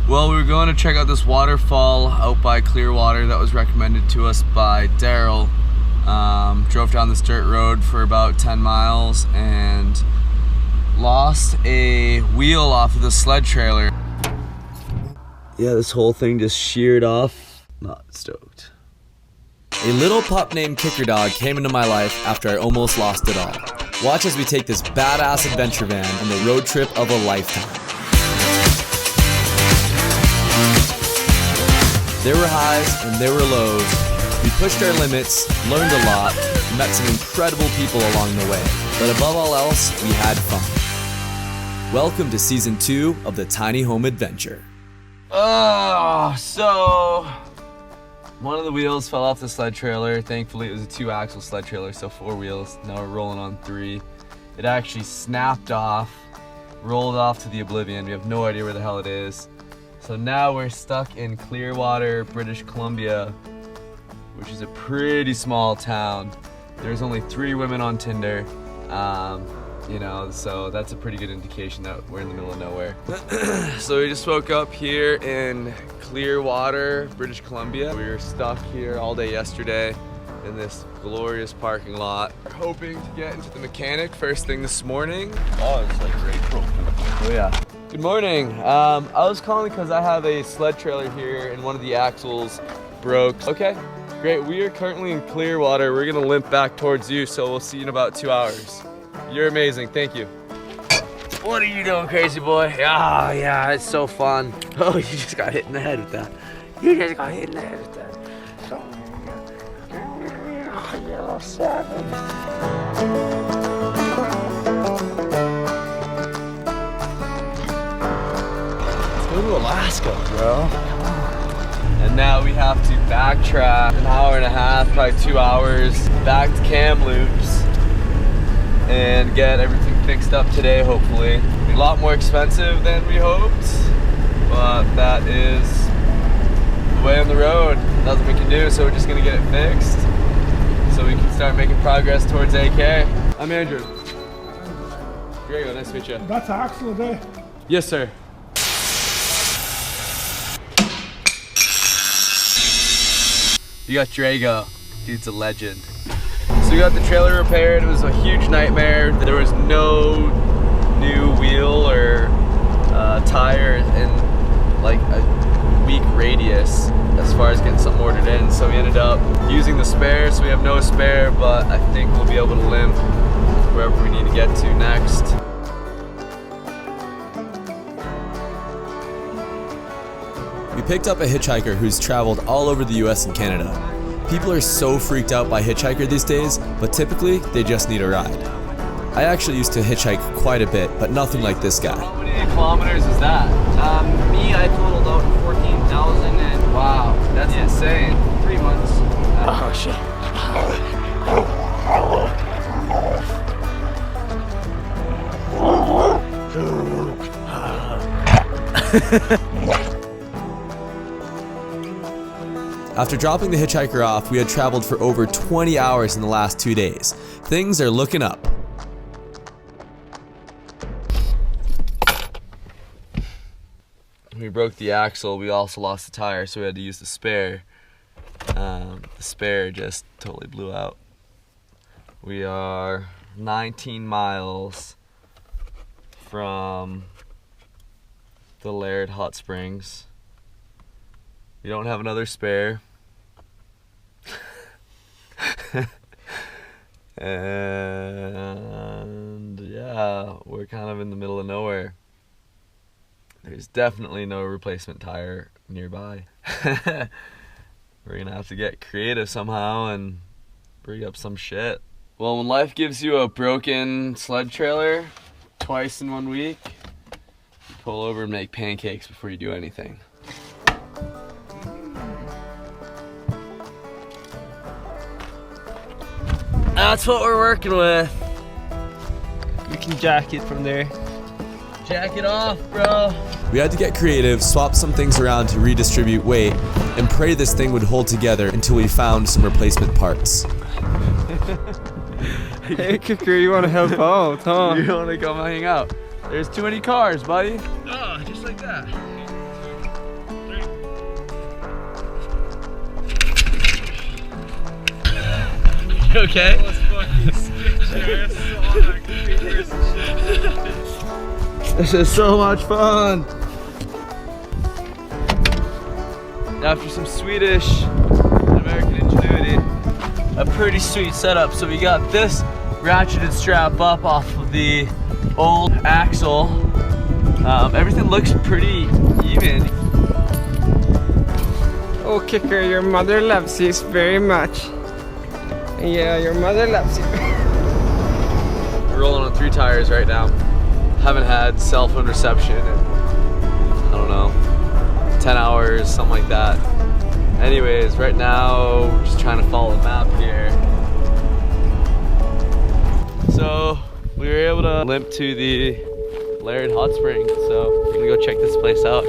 Well, we were going to check out this waterfall out by Clearwater that was recommended to us by Daryl. Drove down this dirt road for about 10 miles and lost a wheel off of the sled trailer. Yeah, this whole thing just sheared off. Not stoked. A little pup named Kicker Dog came into my life after I almost lost it all. Watch as we take this badass adventure van on the road trip of a lifetime. There were highs and there were lows. We pushed our limits, learned a lot, and met some incredible people along the way. But above all else, we had fun. Welcome to Season 2 of the Tiny Home Adventure. So one of the wheels fell off the sled trailer. Thankfully it was a 2-axle sled trailer, so 4 wheels. Now we're rolling on 3. It actually snapped off, rolled off to the oblivion. We have no idea where the hell it is. So now we're stuck in Clearwater, British Columbia, which is a pretty small town. There's only 3 women on Tinder, you know, so that's a pretty good indication that we're in the middle of nowhere. So we just woke up here in Clearwater, British Columbia. We were stuck here all day yesterday in this glorious parking lot. We're hoping to get into the mechanic first thing this morning. Oh, it's like April. Oh yeah. Good morning. I was calling because I have a sled trailer here and one of the axles broke. Okay, great. We are currently in Clearwater. We're gonna limp back towards you, so we'll see you in about 2 hours. You're amazing, thank you. What are you doing, crazy boy? Oh, yeah, it's so fun. Oh, you just got hit in the head with that. You just got hit in the head with that. Oh, you little savage. Go to Alaska, bro. And now we have to backtrack an hour and a half, probably 2 hours, back to Kamloops and get everything fixed up today, hopefully. A lot more expensive than we hoped, but that is the way on the road. Nothing we can do, so we're just gonna get it fixed so we can start making progress towards AK. I'm Andrew. Diego, nice to meet you. That's Axel today. Yes, sir. You got Drago. Dude's a legend. So we got the trailer repaired. It was a huge nightmare. There was no new wheel or tire in like a week radius as far as getting something ordered in. So we ended up using the spare. So we have no spare, but I think we'll be able to limp wherever we need to get to next. We picked up a hitchhiker who's traveled all over the US and Canada. People are so freaked out by Hitchhiker these days, but typically they just need a ride. I actually used to hitchhike quite a bit, but nothing like this guy. How many kilometers is that? Me, I totaled out 14,000 and Wow, that's insane. 3 months. Oh shit. After dropping the hitchhiker off, we had traveled for over 20 hours in the last 2 days. Things are looking up. We broke the axle. We also lost the tire, so we had to use the spare. The spare just totally blew out. We are 19 miles from the Laird Hot Springs. We don't have another spare. And yeah, we're kind of in the middle of nowhere. There's definitely no replacement tire nearby. We're gonna have to get creative somehow and bring up some shit. Well, when life gives you a broken sled trailer twice in 1 week, you pull over and make pancakes before you do anything. That's what we're working with. You can jack it from there. Jack it off, bro. We had to get creative, swap some things around to redistribute weight, and pray this thing would hold together until we found some replacement parts. Hey, Kicker, you want to help out, huh? You want to come hang out? There's too many cars, buddy. Oh, just like that. You okay? That was fucking sketchy. I saw that fingers and shit. This is so much fun. After some Swedish and American ingenuity, a pretty sweet setup. So we got this ratcheted strap up off of the old axle. Everything looks pretty even. Oh, Kicker, your mother loves you very much. Yeah, your mother loves you. We're rolling on 3 tires right now. Haven't had cell phone reception in, I don't know, 10 hours, something like that. Anyways, right now, we're just trying to follow the map here. So, we were able to limp to the Laird Hot Springs, so we're gonna go check this place out.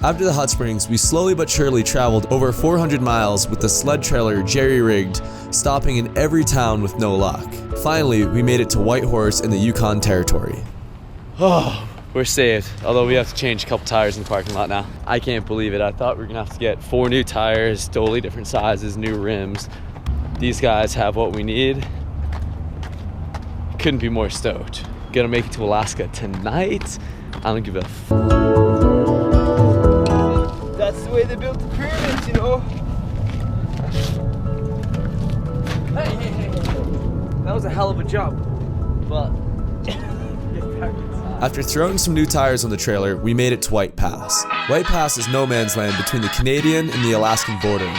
After the hot springs, we slowly but surely traveled over 400 miles with the sled trailer jerry-rigged, stopping in every town with no luck. Finally, we made it to Whitehorse in the Yukon Territory. Oh, we're saved. Although we have to change a couple tires in the parking lot now. I can't believe it. I thought we were gonna have to get 4 new tires, totally different sizes, new rims. These guys have what we need. Couldn't be more stoked. Gonna make it to Alaska tonight. I don't give a f. That's the way they built the pyramids, you know. Hey. That was a hell of a jump. But After throwing some new tires on the trailer, we made it to White Pass. White Pass is no man's land between the Canadian and the Alaskan border.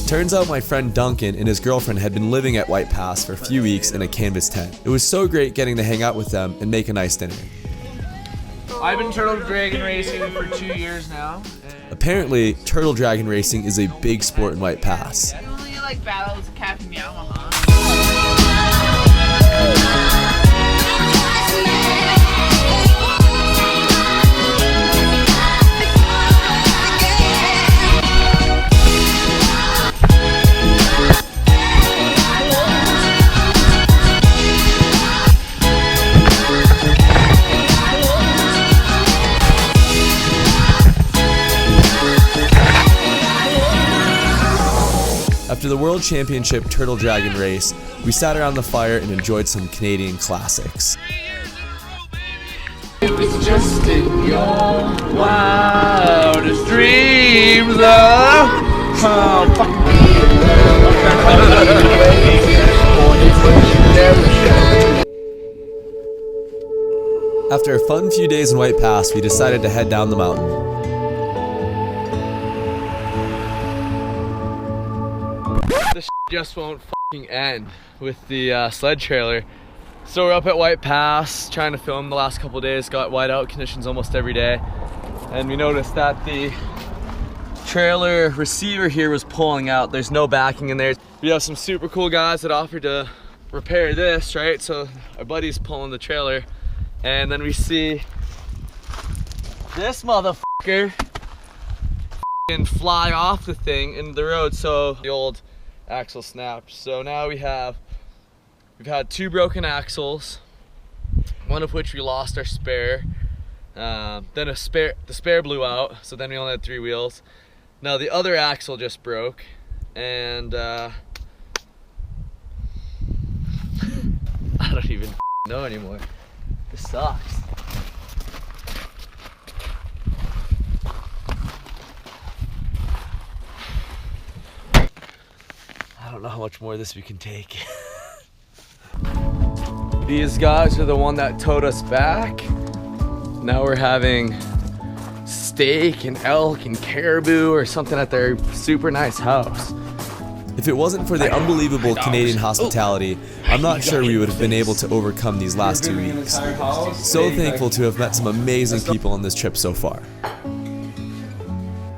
Turns out my friend Duncan and his girlfriend had been living at White Pass for a few weeks in a canvas tent. It was so great getting to hang out with them and make a nice dinner. I've been turtle dragon racing for 2 years now. Apparently, turtle dragon racing is a big sport in White Pass. I don't really like battles of Captain Yamaha. After the World Championship Turtle Dragon race, we sat around the fire and enjoyed some Canadian classics. It was just in your wildest dreams, After a fun few days in White Pass, we decided to head down the mountain. This just won't fucking end with the sled trailer. So we're up at White Pass trying to film the last couple of days. Got whiteout conditions almost every day, and we noticed that the trailer receiver here was pulling out. There's no backing in there. We have some super cool guys that offered to repair this, right? So our buddy's pulling the trailer, and then we see this motherfucker fucking fly off the thing into the road. So the old axle snapped. So now we've had 2 broken axles, one of which we lost our spare. Then the spare blew out, so then we only had 3 wheels. Now the other axle just broke, and I don't even know anymore. This sucks. I don't know how much more of this we can take. These guys are the one that towed us back. Now we're having steak and elk and caribou or something at their super nice house. If it wasn't for the unbelievable Canadian hospitality, I'm not sure we would have been able to overcome these last 2 weeks. So thankful to have met some amazing people on this trip so far.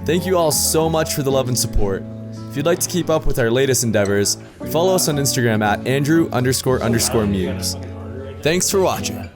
Thank you all so much for the love and support. If you'd like to keep up with our latest endeavors, follow us on Instagram at Andrew__Muse. Thanks for watching.